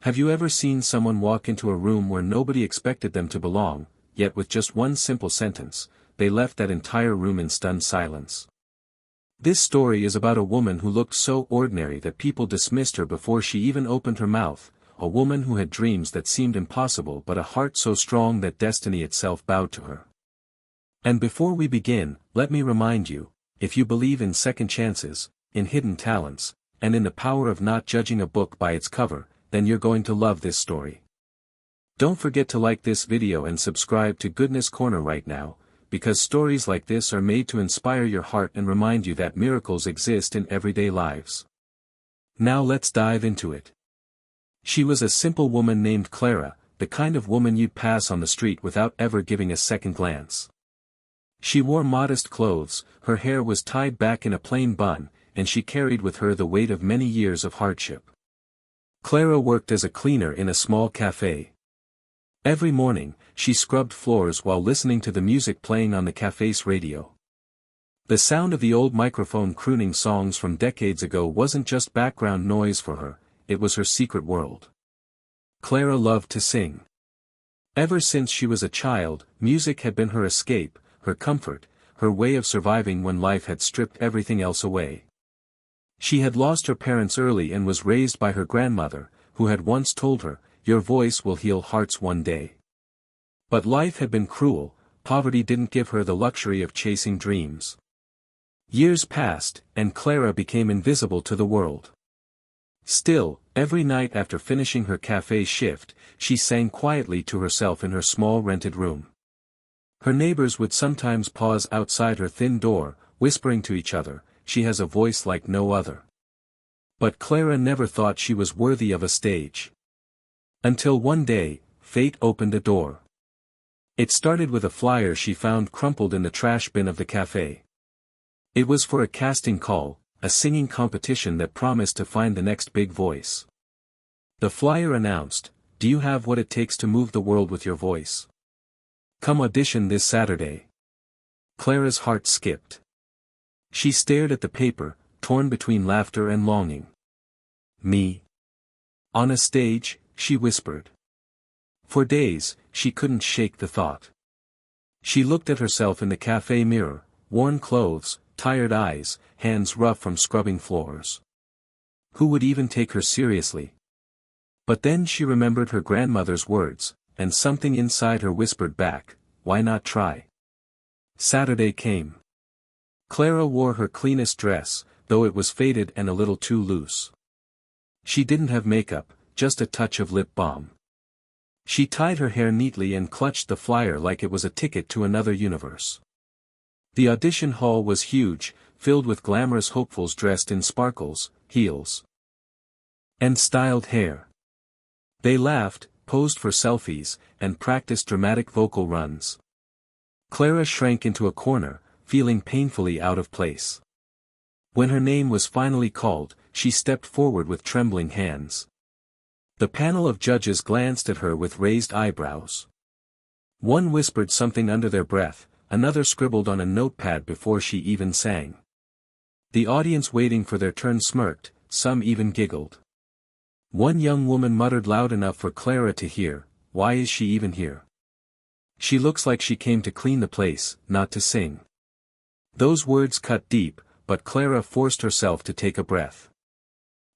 Have you ever seen someone walk into a room where nobody expected them to belong, yet with just one simple sentence, they left that entire room in stunned silence? This story is about a woman who looked so ordinary that people dismissed her before she even opened her mouth, a woman who had dreams that seemed impossible but a heart so strong that destiny itself bowed to her. And before we begin, let me remind you, if you believe in second chances, in hidden talents, and in the power of not judging a book by its cover, then you're going to love this story. Don't forget to like this video and subscribe to Goodness Corner right now, because stories like this are made to inspire your heart and remind you that miracles exist in everyday lives. Now let's dive into it. She was a simple woman named Clara, the kind of woman you'd pass on the street without ever giving a second glance. She wore modest clothes, her hair was tied back in a plain bun, and she carried with her the weight of many years of hardship. Clara worked as a cleaner in a small cafe. Every morning, she scrubbed floors while listening to the music playing on the cafe's radio. The sound of the old microphone crooning songs from decades ago wasn't just background noise for her, it was her secret world. Clara loved to sing. Ever since she was a child, music had been her escape, her comfort, her way of surviving when life had stripped everything else away. She had lost her parents early and was raised by her grandmother, who had once told her, "Your voice will heal hearts one day." But life had been cruel, poverty didn't give her the luxury of chasing dreams. Years passed, and Clara became invisible to the world. Still, every night after finishing her cafe shift, she sang quietly to herself in her small rented room. Her neighbors would sometimes pause outside her thin door, whispering to each other, "She has a voice like no other." But Clara never thought she was worthy of a stage. Until one day, fate opened a door. It started with a flyer she found crumpled in the trash bin of the cafe. It was for a casting call, a singing competition that promised to find the next big voice. The flyer announced, "Do you have what it takes to move the world with your voice? Come audition this Saturday." Clara's heart skipped. She stared at the paper, torn between laughter and longing. "Me? On a stage?" she whispered. For days, she couldn't shake the thought. She looked at herself in the cafe mirror, worn clothes, tired eyes, hands rough from scrubbing floors. Who would even take her seriously? But then she remembered her grandmother's words, and something inside her whispered back, "Why not try?" Saturday came. Clara wore her cleanest dress, though it was faded and a little too loose. She didn't have makeup, just a touch of lip balm. She tied her hair neatly and clutched the flyer like it was a ticket to another universe. The audition hall was huge, filled with glamorous hopefuls dressed in sparkles, heels, and styled hair. They laughed, posed for selfies, and practiced dramatic vocal runs. Clara shrank into a corner, feeling painfully out of place. When her name was finally called, she stepped forward with trembling hands. The panel of judges glanced at her with raised eyebrows. One whispered something under their breath, another scribbled on a notepad before she even sang. The audience waiting for their turn smirked, some even giggled. One young woman muttered loud enough for Clara to hear, "Why is she even here? She looks like she came to clean the place, not to sing." Those words cut deep, but Clara forced herself to take a breath.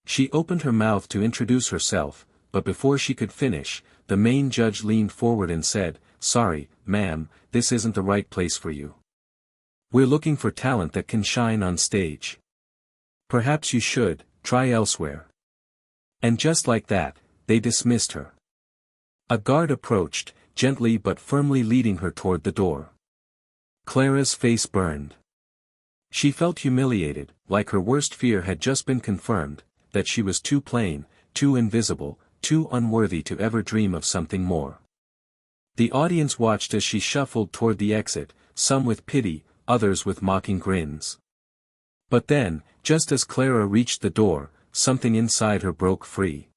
She opened her mouth to introduce herself, but before she could finish, the main judge leaned forward and said, "Sorry, ma'am, this isn't the right place for you. We're looking for talent that can shine on stage. Perhaps you should try elsewhere." And just like that, they dismissed her. A guard approached, gently but firmly leading her toward the door. Clara's face burned. She felt humiliated, like her worst fear had just been confirmed, that she was too plain, too invisible, too unworthy to ever dream of something more. The audience watched as she shuffled toward the exit, some with pity, others with mocking grins. But then, just as Clara reached the door, something inside her broke free.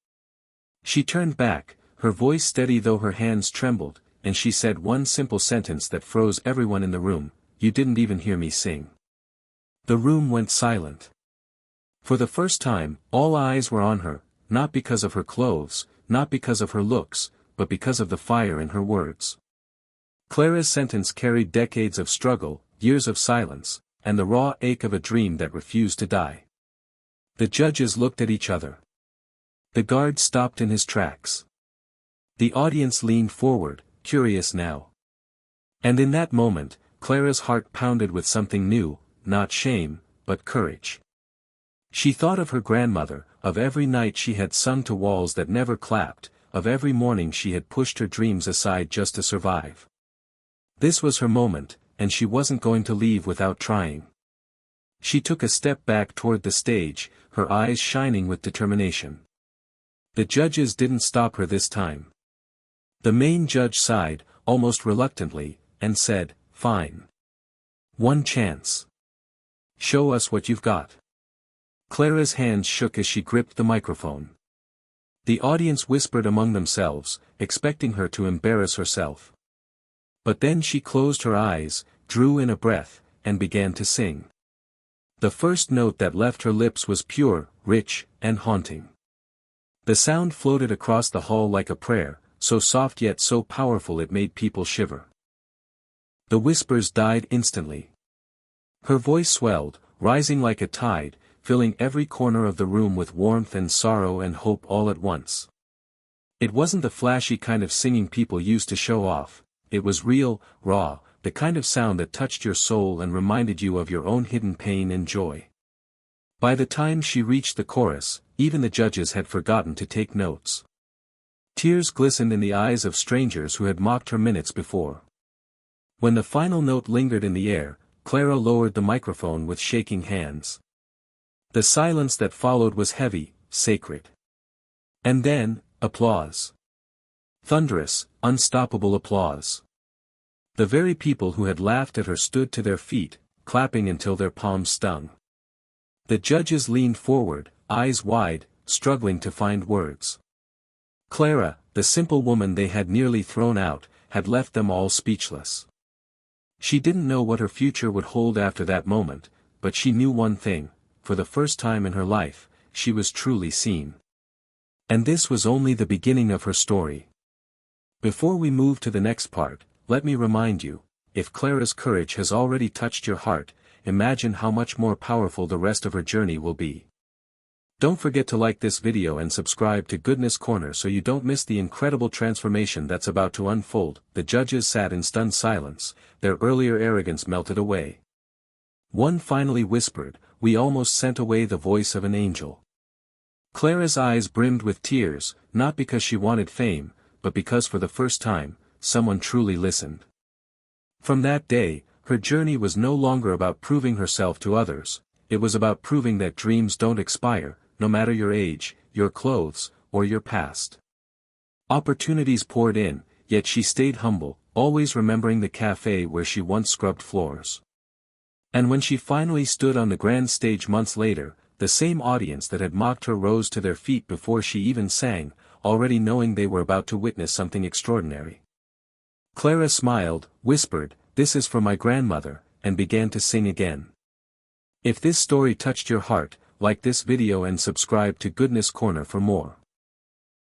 She turned back, her voice steady though her hands trembled, and she said one simple sentence that froze everyone in the room, "You didn't even hear me sing." The room went silent. For the first time, all eyes were on her, not because of her clothes, not because of her looks, but because of the fire in her words. Clara's sentence carried decades of struggle, years of silence, and the raw ache of a dream that refused to die. The judges looked at each other. The guard stopped in his tracks. The audience leaned forward, curious now. And in that moment, Clara's heart pounded with something new, not shame, but courage. She thought of her grandmother, of every night she had sung to walls that never clapped, of every morning she had pushed her dreams aside just to survive. This was her moment, and she wasn't going to leave without trying. She took a step back toward the stage, her eyes shining with determination. The judges didn't stop her this time. The main judge sighed, almost reluctantly, and said, "Fine. One chance. Show us what you've got." Clara's hands shook as she gripped the microphone. The audience whispered among themselves, expecting her to embarrass herself. But then she closed her eyes, drew in a breath, and began to sing. The first note that left her lips was pure, rich, and haunting. The sound floated across the hall like a prayer, so soft yet so powerful it made people shiver. The whispers died instantly. Her voice swelled, rising like a tide, filling every corner of the room with warmth and sorrow and hope all at once. It wasn't the flashy kind of singing people used to show off, it was real, raw, the kind of sound that touched your soul and reminded you of your own hidden pain and joy. By the time she reached the chorus, even the judges had forgotten to take notes. Tears glistened in the eyes of strangers who had mocked her minutes before. When the final note lingered in the air, Clara lowered the microphone with shaking hands. The silence that followed was heavy, sacred. And then, applause. Thunderous, unstoppable applause. The very people who had laughed at her stood to their feet, clapping until their palms stung. The judges leaned forward, eyes wide, struggling to find words. Clara, the simple woman they had nearly thrown out, had left them all speechless. She didn't know what her future would hold after that moment, but she knew one thing: for the first time in her life, she was truly seen. And this was only the beginning of her story. Before we move to the next part, let me remind you, if Clara's courage has already touched your heart, imagine how much more powerful the rest of her journey will be. Don't forget to like this video and subscribe to Goodness Corner so you don't miss the incredible transformation that's about to unfold. The judges sat in stunned silence, their earlier arrogance melted away. One finally whispered, "We almost sent away the voice of an angel." Clara's eyes brimmed with tears, not because she wanted fame, but because for the first time, someone truly listened. From that day, her journey was no longer about proving herself to others, it was about proving that dreams don't expire, no matter your age, your clothes, or your past. Opportunities poured in, yet she stayed humble, always remembering the cafe where she once scrubbed floors. And when she finally stood on the grand stage months later, the same audience that had mocked her rose to their feet before she even sang, already knowing they were about to witness something extraordinary. Clara smiled, whispered, "This is for my grandmother," and began to sing again. If this story touched your heart, like this video and subscribe to Goodness Corner for more.